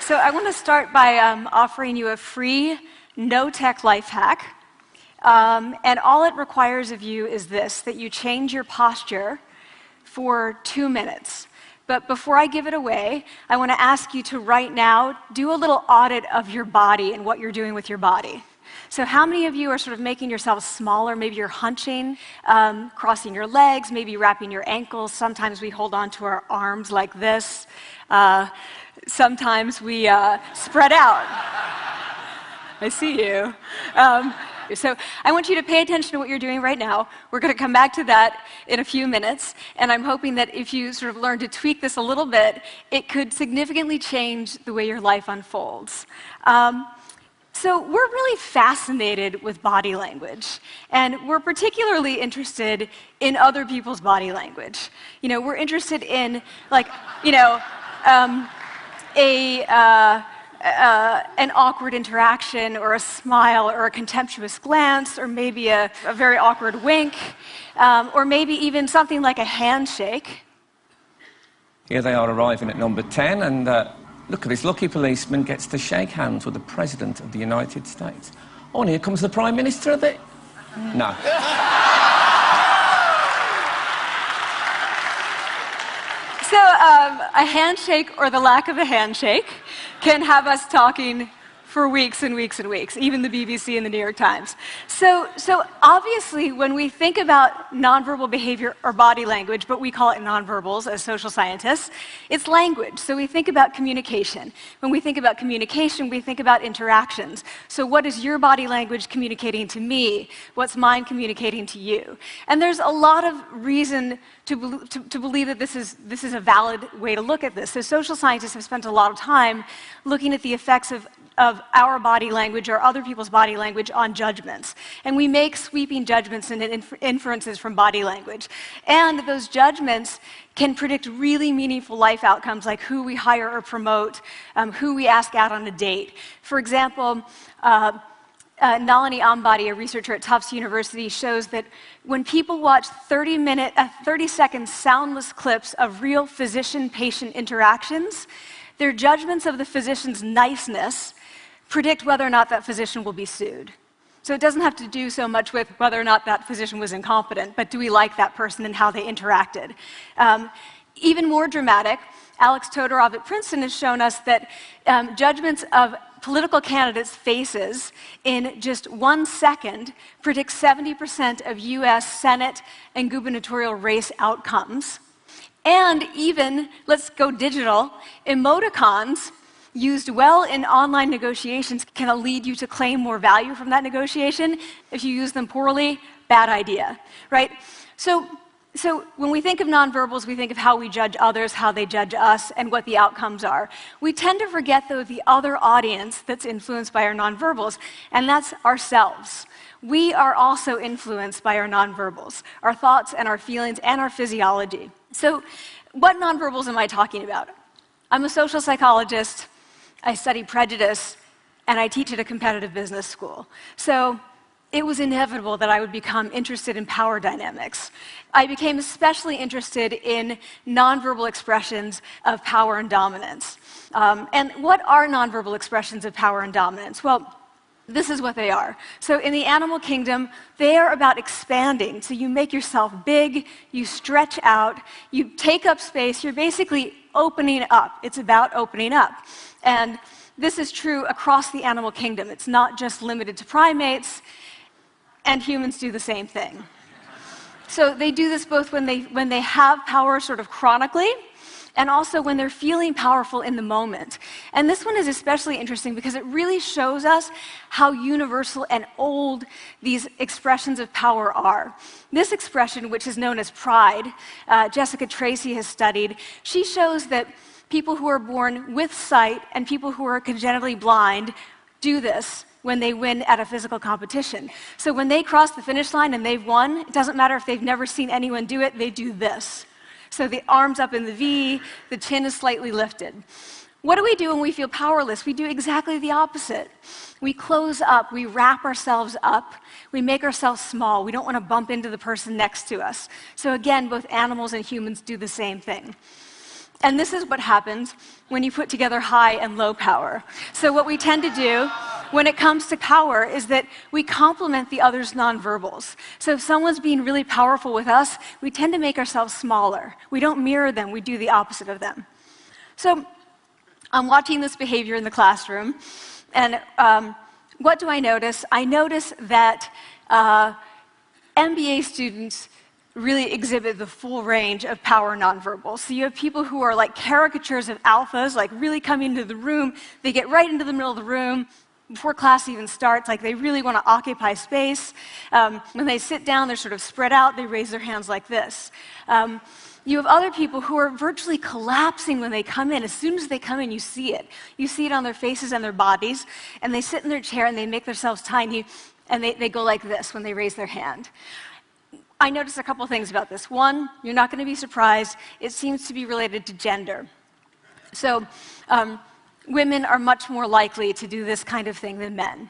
So I want to start by offering you a free, no-tech life hack. And all it requires of you is this, that you change your posture for 2 minutes. But before I give it away, I want to ask you to right now do a little audit of your body and what you're doing with your body. So how many of you are sort of making yourselves smaller? Maybe you're hunching, crossing your legs, maybe wrapping your ankles. Sometimes we hold on to our arms like this. Sometimes we spread out. I see you. So I want you to pay attention to what you're doing right now. We're going to come back to that in a few minutes, and I'm hoping that if you sort of learn to tweak this a little bit, it could significantly change the way your life unfolds. So we're really fascinated with body language, and we're particularly interested in other people's body language. You know, we're interested in, like, you know, an awkward interaction, or a smile, or a contemptuous glance, or maybe a very awkward wink, or maybe even something like a handshake. Here they are arriving at number 10, and look at this lucky policeman gets to shake hands with the President of the United States. Oh, and here comes the Prime Minister of the... No. So a handshake, or the lack of a handshake, can have us talking for weeks and weeks and weeks, even the BBC and the New York Times. So obviously, when we think about nonverbal behavior or body language, but we call it nonverbals as social scientists, it's language. So we think about communication. When we think about communication, we think about interactions. So what is your body language communicating to me? What's mine communicating to you? And there's a lot of reason to believe that this is a valid way to look at this. So social scientists have spent a lot of time looking at the effects of our body language or other people's body language on judgments. And we make sweeping judgments and inferences from body language. And those judgments can predict really meaningful life outcomes, like who we hire or promote, who we ask out on a date. For example, Nalini Ambady, a researcher at Tufts University, shows that when people watch 30-second soundless clips of real physician-patient interactions, their judgments of the physician's niceness predict whether or not that physician will be sued. So it doesn't have to do so much with whether or not that physician was incompetent, but do we like that person and how they interacted? Even more dramatic, Alex Todorov at Princeton has shown us that judgments of political candidates' faces in just 1 second predict 70% of US Senate and gubernatorial race outcomes. And even, let's go digital, emoticons used well in online negotiations can lead you to claim more value from that negotiation. If you use them poorly, bad idea, right? So when we think of nonverbals, we think of how we judge others, how they judge us, and what the outcomes are. We tend to forget, though, the other audience that's influenced by our nonverbals, and that's ourselves. We are also influenced by our nonverbals, our thoughts and our feelings and our physiology. So what nonverbals am I talking about? I'm a social psychologist, I study prejudice, and I teach at a competitive business school. So it was inevitable that I would become interested in power dynamics. I became especially interested in nonverbal expressions of power and dominance. And what are nonverbal expressions of power and dominance? Well, this is what they are. So in the animal kingdom, they are about expanding. So you make yourself big, you stretch out, you take up space, you're basically opening up. It's about opening up. And this is true across the animal kingdom. It's not just limited to primates, and humans do the same thing. So they do this both when they have power sort of chronically, and also when they're feeling powerful in the moment. And this one is especially interesting because it really shows us how universal and old these expressions of power are. This expression, which is known as pride, Jessica Tracy has studied, she shows that people who are born with sight and people who are congenitally blind do this when they win at a physical competition. So when they cross the finish line and they've won, it doesn't matter if they've never seen anyone do it, they do this. So the arms up in the V, the chin is slightly lifted. What do we do when we feel powerless? We do exactly the opposite. We close up, we wrap ourselves up, we make ourselves small. We don't want to bump into the person next to us. So again, both animals and humans do the same thing. And this is what happens when you put together high and low power. So what we tend to do when it comes to power is that we complement the other's nonverbals. So if someone's being really powerful with us, we tend to make ourselves smaller. We don't mirror them, we do the opposite of them. So I'm watching this behavior in the classroom, and what do I notice? I notice that MBA students really exhibit the full range of power nonverbals. So you have people who are like caricatures of alphas, like really coming into the room. They get right into the middle of the room before class even starts, like they really want to occupy space. When they sit down, they're sort of spread out. They raise their hands like this. You have other people who are virtually collapsing when they come in. As soon as they come in, you see it. You see it on their faces and their bodies, and they sit in their chair and they make themselves tiny, and they go like this when they raise their hand. I noticed a couple things about this. One, you're not going to be surprised. It seems to be related to gender. So women are much more likely to do this kind of thing than men.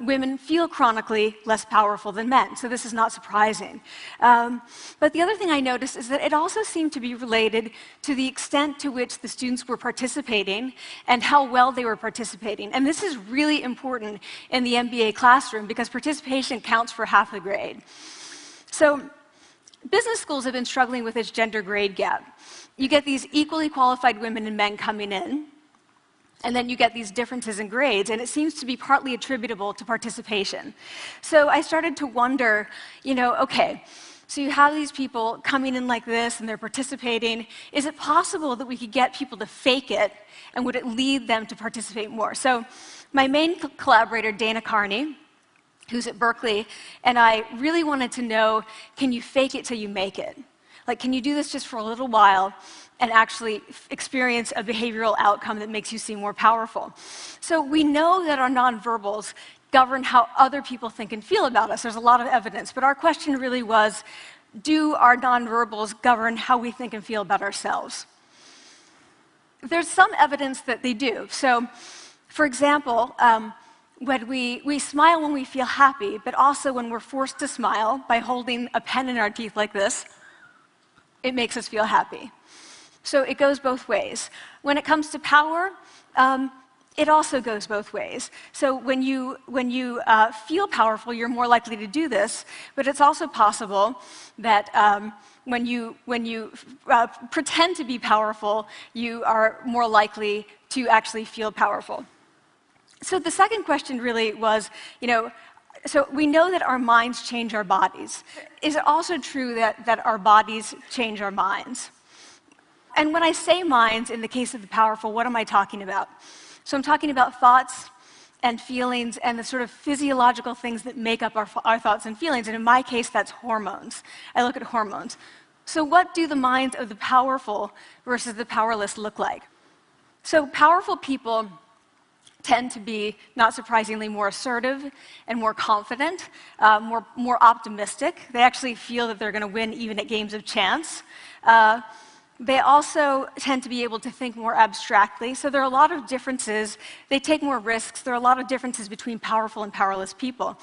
Women feel chronically less powerful than men, so this is not surprising. But the other thing I noticed is that it also seemed to be related to the extent to which the students were participating and how well they were participating. And this is really important in the MBA classroom because participation counts for half the grade. So business schools have been struggling with this gender grade gap. You get these equally qualified women and men coming in, and then you get these differences in grades, and it seems to be partly attributable to participation. So I started to wonder, okay, so you have these people coming in like this, and they're participating. Is it possible that we could get people to fake it, and would it lead them to participate more? So my main collaborator, Dana Carney, who's at Berkeley, and I really wanted to know, can you fake it till you make it? Like, can you do this just for a little while and actually experience a behavioral outcome that makes you seem more powerful? So we know that our nonverbals govern how other people think and feel about us. There's a lot of evidence, but our question really was, do our nonverbals govern how we think and feel about ourselves? There's some evidence that they do. So, for example, when we smile when we feel happy, but also when we're forced to smile by holding a pen in our teeth like this, it makes us feel happy. So it goes both ways. When it comes to power, it also goes both ways. So when you feel powerful, you're more likely to do this, but it's also possible that when you pretend to be powerful, you are more likely to actually feel powerful. So the second question really was, so we know that our minds change our bodies. Is it also true that our bodies change our minds? And when I say minds, in the case of the powerful, what am I talking about? So I'm talking about thoughts and feelings and the sort of physiological things that make up our thoughts and feelings. And in my case, that's hormones. I look at hormones. So what do the minds of the powerful versus the powerless look like? So powerful people tend to be, not surprisingly, more assertive and more confident, more optimistic. They actually feel that they're going to win even at games of chance. They also tend to be able to think more abstractly. So there are a lot of differences. They take more risks. There are a lot of differences between powerful and powerless people.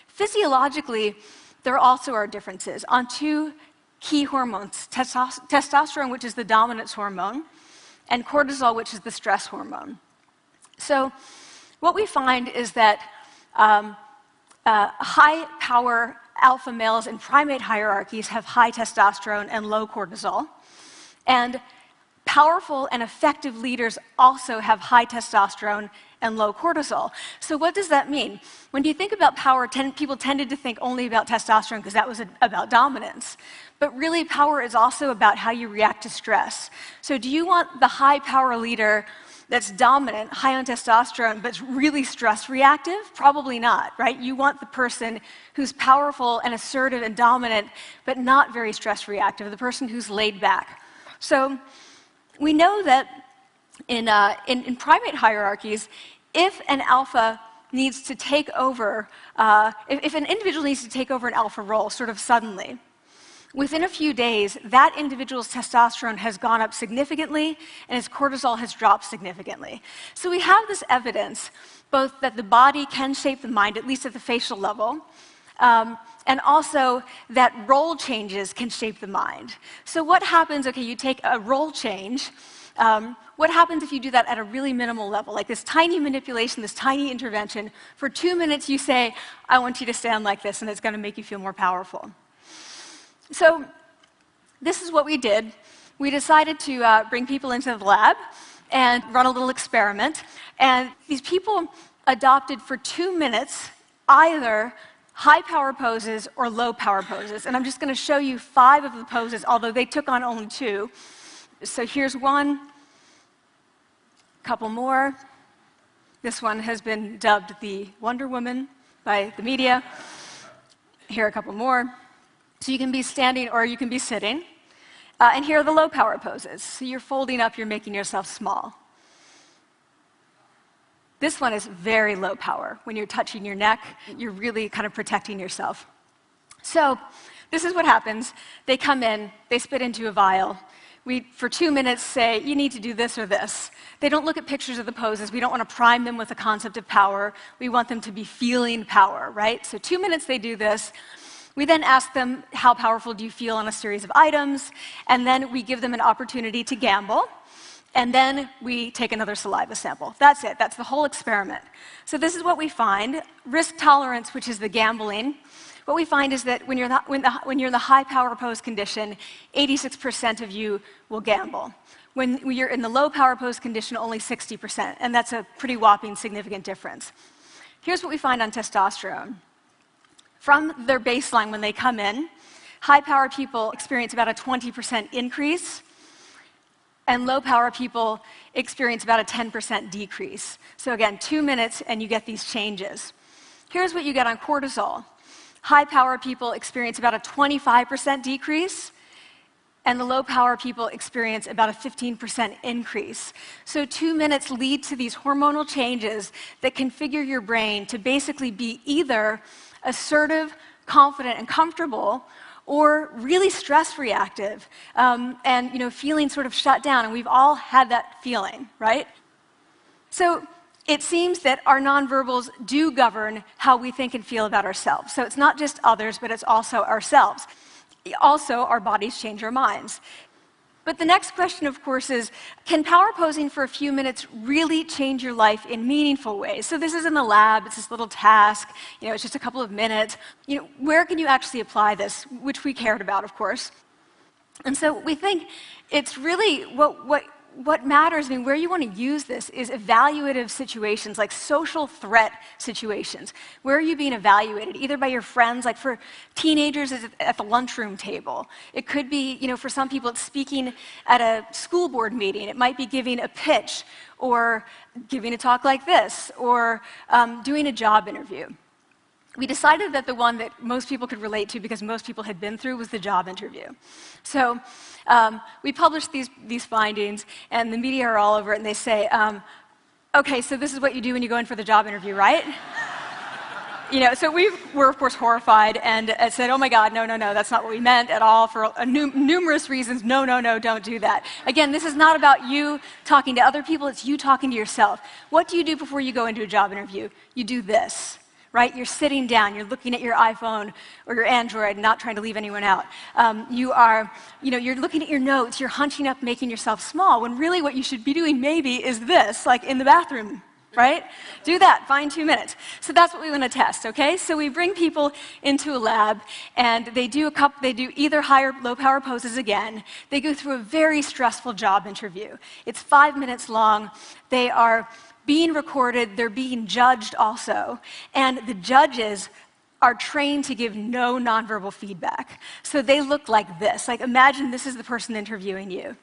Physiologically, there also are differences on two key hormones, testosterone, which is the dominance hormone, and cortisol, which is the stress hormone. So what we find is that high-power alpha males in primate hierarchies have high testosterone and low cortisol. And powerful and effective leaders also have high testosterone and low cortisol. So what does that mean? When you think about power, people tended to think only about testosterone because that was about dominance. But really, power is also about how you react to stress. So do you want the high-power leader that's dominant, high on testosterone, but really stress reactive? Probably not, right? You want the person who's powerful and assertive and dominant, but not very stress reactive, the person who's laid back. So we know that in primate hierarchies, if an alpha needs to take over, if an individual needs to take over an alpha role sort of suddenly, within a few days, that individual's testosterone has gone up significantly and his cortisol has dropped significantly. So we have this evidence, both that the body can shape the mind, at least at the facial level, and also that role changes can shape the mind. So what happens, okay, you take a role change, what happens if you do that at a really minimal level, like this tiny manipulation, this tiny intervention? For 2 minutes you say, I want you to stand like this, and it's going to make you feel more powerful. So this is what we did. We decided to bring people into the lab and run a little experiment. And these people adopted for 2 minutes either high power poses or low power poses. And I'm just going to show you 5 of the poses, although they took on only 2. So here's one, a couple more. This one has been dubbed the Wonder Woman by the media. Here are a couple more. So you can be standing or you can be sitting. And here are the low power poses. So you're folding up, you're making yourself small. This one is very low power. When you're touching your neck, you're really kind of protecting yourself. So this is what happens. They come in, they spit into a vial. We, for 2 minutes, say, you need to do this or this. They don't look at pictures of the poses. We don't want to prime them with the concept of power. We want them to be feeling power, right? So 2 minutes they do this. We then ask them, how powerful do you feel on a series of items? And then we give them an opportunity to gamble. And then we take another saliva sample. That's it. That's the whole experiment. So this is what we find. Risk tolerance, which is the gambling. What we find is that when you're in the high power pose condition, 86% of you will gamble. When you're in the low power pose condition, only 60%. And that's a pretty whopping significant difference. Here's what we find on testosterone. From their baseline when they come in, high power people experience about a 20% increase, and low power people experience about a 10% decrease. So again, 2 minutes and you get these changes. Here's what you get on cortisol. High power people experience about a 25% decrease, and the low power people experience about a 15% increase. So 2 minutes lead to these hormonal changes that configure your brain to basically be either assertive, confident, and comfortable, or really stress reactive, and feeling sort of shut down. And we've all had that feeling, right? So it seems that our nonverbals do govern how we think and feel about ourselves. So it's not just others, but it's also ourselves. Also, our bodies change our minds. But the next question, of course, is, can power posing for a few minutes really change your life in meaningful ways? So this is in the lab, it's this little task, it's just a couple of minutes. Where can you actually apply this, which we cared about, of course. And so we think it's really what matters, where you want to use this is evaluative situations, like social threat situations. Where are you being evaluated? Either by your friends, like for teenagers, it's at the lunchroom table. It could be, for some people, it's speaking at a school board meeting. It might be giving a pitch, or giving a talk like this, or doing a job interview. We decided that the one that most people could relate to, because most people had been through, was the job interview. So we published these findings, and the media are all over it, and they say, okay, so this is what you do when you go in for the job interview, right? So we were, of course, horrified and said, oh my God, no, that's not what we meant at all, for numerous reasons. No, don't do that. Again, this is not about you talking to other people, it's you talking to yourself. What do you do before you go into a job interview? You do this. Right? You're sitting down, you're looking at your iPhone or your Android, not trying to leave anyone out. You're looking at your notes, you're hunching up, making yourself small, when really what you should be doing maybe is this, like in the bathroom, right? Do that, find 2 minutes. So that's what we want to test, okay? So we bring people into a lab, and they do either high or low power poses again. They go through a very stressful job interview. It's 5 minutes long. They are being recorded, they're being judged also, and the judges are trained to give no nonverbal feedback. So they look like this. Like, imagine this is the person interviewing you.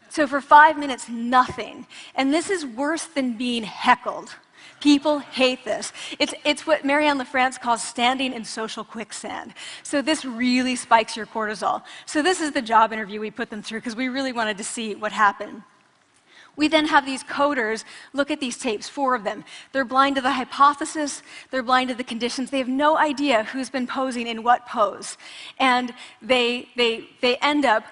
So for 5 minutes, nothing. And this is worse than being heckled. People hate this. It's what Marianne LaFrance calls standing in social quicksand. So this really spikes your cortisol. So this is the job interview we put them through, because we really wanted to see what happened. We then have these coders look at these tapes, 4 of them. They're blind to the hypothesis, they're blind to the conditions. They have no idea who's been posing in what pose. And they end up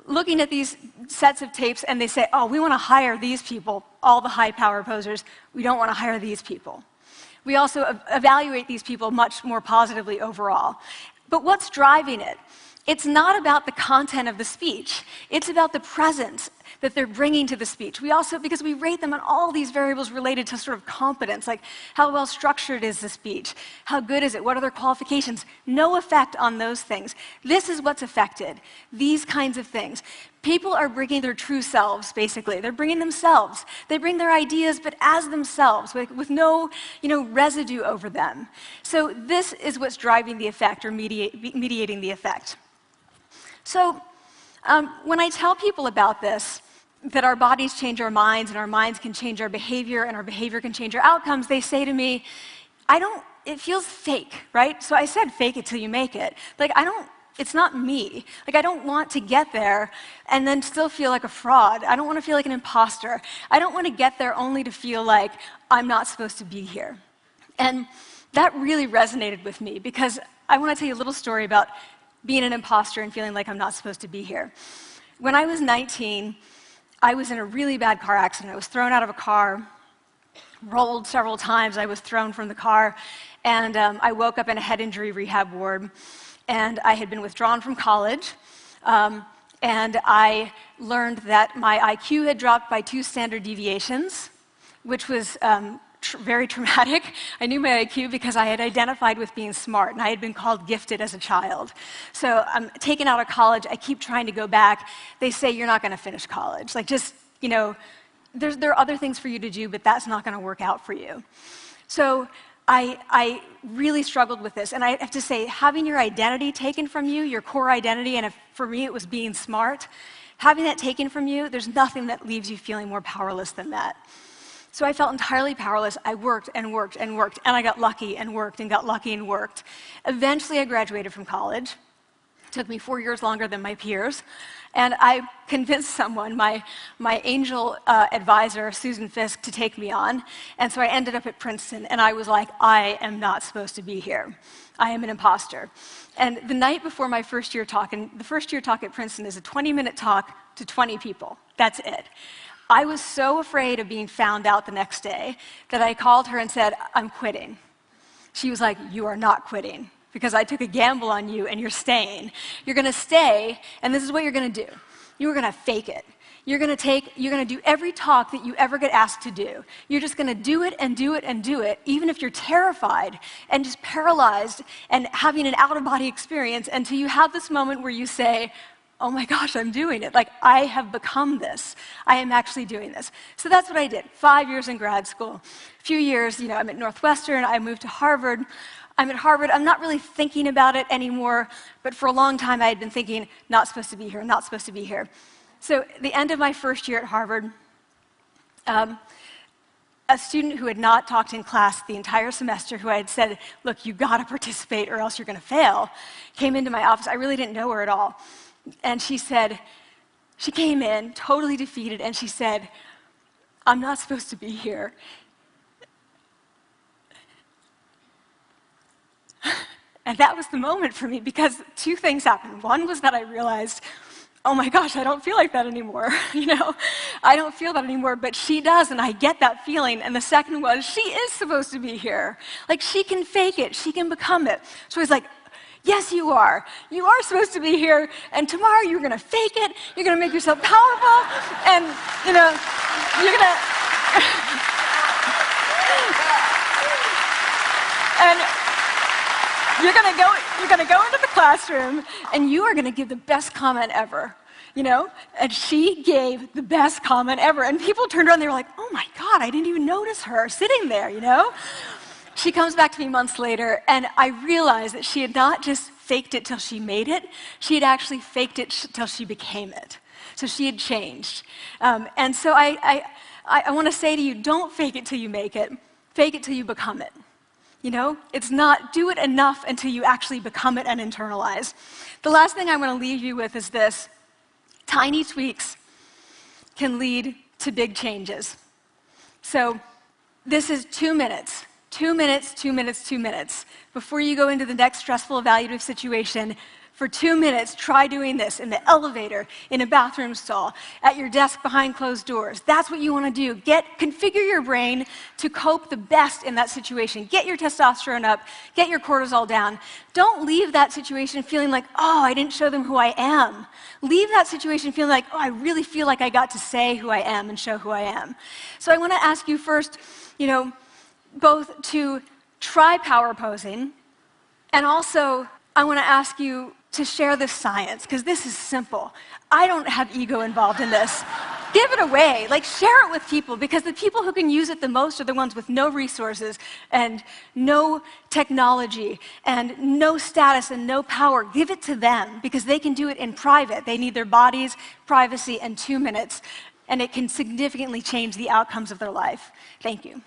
looking at these sets of tapes, and they say, oh, we want to hire these people, all the high power posers. We don't want to hire these people. We also evaluate these people much more positively overall. But what's driving it? It's not about the content of the speech. It's about the presence that they're bringing to the speech. We also, because we rate them on all these variables related to sort of competence, like how well structured is the speech? How good is it? What are their qualifications? No effect on those things. This is what's affected, these kinds of things. People are bringing their true selves, basically. They're bringing themselves. They bring their ideas, but as themselves, with no residue over them. So this is what's driving the effect or mediating the effect. So when I tell people about this, that our bodies change our minds, and our minds can change our behavior, and our behavior can change our outcomes, they say to me, it feels fake, right? So I said, fake it till you make it. Like, it's not me. Like, I don't want to get there and then still feel like a fraud. I don't want to feel like an imposter. I don't want to get there only to feel like I'm not supposed to be here. And that really resonated with me, because I want to tell you a little story about being an imposter and feeling like I'm not supposed to be here. When I was 19, I was in a really bad car accident. I was thrown out of a car, rolled several times. I was thrown from the car, and I woke up in a head injury rehab ward. And I had been withdrawn from college, and I learned that my IQ had dropped by 2 standard deviations, which was very traumatic. I knew my IQ because I had identified with being smart, and I had been called gifted as a child. So I'm taken out of college. I keep trying to go back. They say, you're not going to finish college. Like, just, there are other things for you to do, but that's not going to work out for you. So I really struggled with this. And I have to say, having your identity taken from you, your core identity, and for me it was being smart, having that taken from you, there's nothing that leaves you feeling more powerless than that. So I felt entirely powerless. I worked and worked and worked, and I got lucky and worked and got lucky and worked. Eventually I graduated from college. It took me 4 years longer than my peers. And I convinced someone, my angel advisor, Susan Fisk, to take me on. And so I ended up at Princeton, and I was like, I am not supposed to be here. I am an imposter. And the night before my first year talk, and the first year talk at Princeton is a 20-minute talk to 20 people. That's it. I was so afraid of being found out the next day that I called her and said, I'm quitting. She was like, you are not quitting, because I took a gamble on you and you're staying. You're going to stay, and this is what you're going to do. You're going to fake it. You're going to do every talk that you ever get asked to do. You're just going to do it and do it and do it, even if you're terrified and just paralyzed and having an out-of-body experience, until you have this moment where you say, oh my gosh, I'm doing it. Like, I have become this. I am actually doing this. So that's what I did. 5 years in grad school. A few years, I'm at Northwestern. I moved to Harvard. I'm at Harvard. I'm not really thinking about it anymore, but for a long time I had been thinking, not supposed to be here, not supposed to be here. So at the end of my first year at Harvard, a student who had not talked in class the entire semester, who I had said, look, you got to participate or else you're going to fail, came into my office. I really didn't know her at all. And she came in totally defeated, and she said, I'm not supposed to be here. And that was the moment for me, because 2 things happened. One was that I realized, oh my gosh, I don't feel like that anymore. I don't feel that anymore, but she does, and I get that feeling. And the second was, she is supposed to be here. Like, she can fake it, she can become it. So I was like, yes, you are. You are supposed to be here, and tomorrow you're going to fake it, you're going to make yourself powerful, and, you're going to... and you're going to go into the classroom, and you are going to give the best comment ever, And she gave the best comment ever. And people turned around, and they were like, oh my God, I didn't even notice her sitting there, She comes back to me months later, and I realized that she had not just faked it till she made it, she had actually faked it till she became it. So she had changed. And so I want to say to you, don't fake it till you make it. Fake it till you become it. It's not do it enough until you actually become it and internalize. The last thing I want to leave you with is this. Tiny tweaks can lead to big changes. So this is 2 minutes. 2 minutes, 2 minutes, 2 minutes. Before you go into the next stressful evaluative situation, For 2 minutes, try doing this in the elevator, in a bathroom stall, at your desk behind closed doors. That's what you want to do. Configure your brain to cope the best in that situation. Get your testosterone up, get your cortisol down. Don't leave that situation feeling like, oh, I didn't show them who I am. Leave that situation feeling like, oh, I really feel like I got to say who I am and show who I am. So I want to ask you first, both to try power posing, and also I want to ask you to share this science, because this is simple. I don't have ego involved in this. Give it away. Share it with people, because the people who can use it the most are the ones with no resources and no technology and no status and no power. Give it to them, because they can do it in private. They need their bodies, privacy, and 2 minutes, and it can significantly change the outcomes of their life. Thank you.